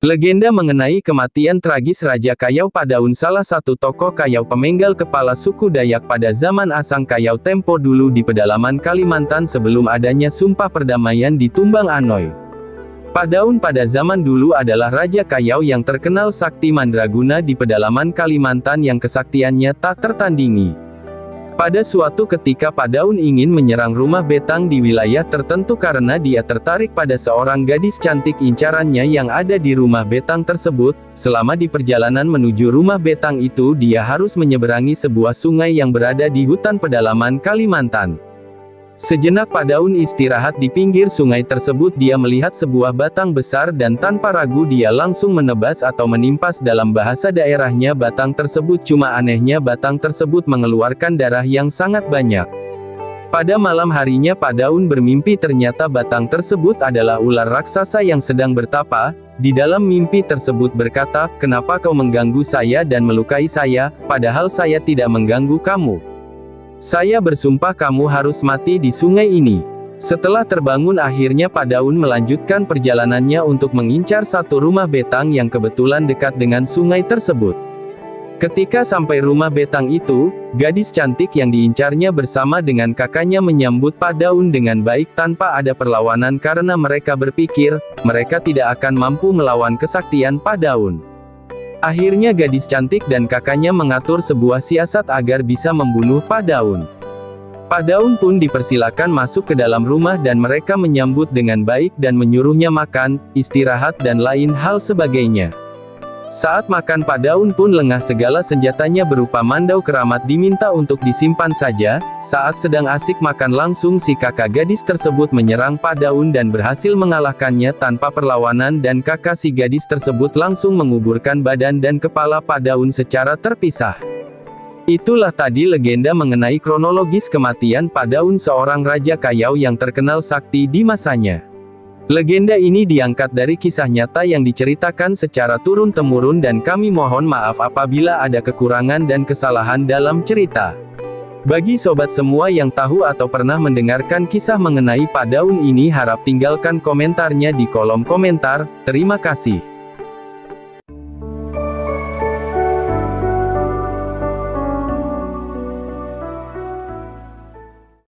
Legenda mengenai kematian tragis Raja Kayau Padaun, salah satu tokoh Kayau pemenggal kepala suku Dayak pada zaman Asang Kayau tempo dulu di pedalaman Kalimantan sebelum adanya Sumpah Perdamaian di Tumbang Anoy. Padaun pada zaman dulu adalah Raja Kayau yang terkenal sakti mandraguna di pedalaman Kalimantan yang kesaktiannya tak tertandingi. Pada suatu ketika Padaun ingin menyerang rumah betang di wilayah tertentu karena dia tertarik pada seorang gadis cantik incarannya yang ada di rumah betang tersebut. Selama di perjalanan menuju rumah betang itu dia harus menyeberangi sebuah sungai yang berada di hutan pedalaman Kalimantan. Sejenak Padaun istirahat di pinggir sungai tersebut, dia melihat sebuah batang besar dan tanpa ragu dia langsung menebas atau menimpas. Dalam bahasa daerahnya batang tersebut, cuma anehnya batang tersebut mengeluarkan darah yang sangat banyak. Pada malam harinya Padaun bermimpi ternyata batang tersebut adalah ular raksasa yang sedang bertapa. Di dalam mimpi tersebut berkata, "Kenapa kau mengganggu saya dan melukai saya, padahal saya tidak mengganggu kamu? Saya bersumpah kamu harus mati di sungai ini." Setelah terbangun akhirnya Padaun melanjutkan perjalanannya untuk mengincar satu rumah betang yang kebetulan dekat dengan sungai tersebut. Ketika sampai rumah betang itu, gadis cantik yang diincarnya bersama dengan kakaknya menyambut Padaun dengan baik tanpa ada perlawanan karena mereka berpikir, mereka tidak akan mampu melawan kesaktian Padaun. Akhirnya gadis cantik dan kakaknya mengatur sebuah siasat agar bisa membunuh Padaun. Padaun pun dipersilakan masuk ke dalam rumah dan mereka menyambut dengan baik dan menyuruhnya makan, istirahat dan lain hal sebagainya. Saat makan Padaun pun lengah, segala senjatanya berupa mandau keramat diminta untuk disimpan saja. Saat sedang asik makan langsung si kakak gadis tersebut menyerang Padaun dan berhasil mengalahkannya tanpa perlawanan dan kakak si gadis tersebut langsung menguburkan badan dan kepala Padaun secara terpisah. Itulah tadi legenda mengenai kronologis kematian Padaun, seorang Raja Kayau yang terkenal sakti di masanya. Legenda ini diangkat dari kisah nyata yang diceritakan secara turun-temurun dan kami mohon maaf apabila ada kekurangan dan kesalahan dalam cerita. Bagi sobat semua yang tahu atau pernah mendengarkan kisah mengenai Padaun ini, harap tinggalkan komentarnya di kolom komentar. Terima kasih.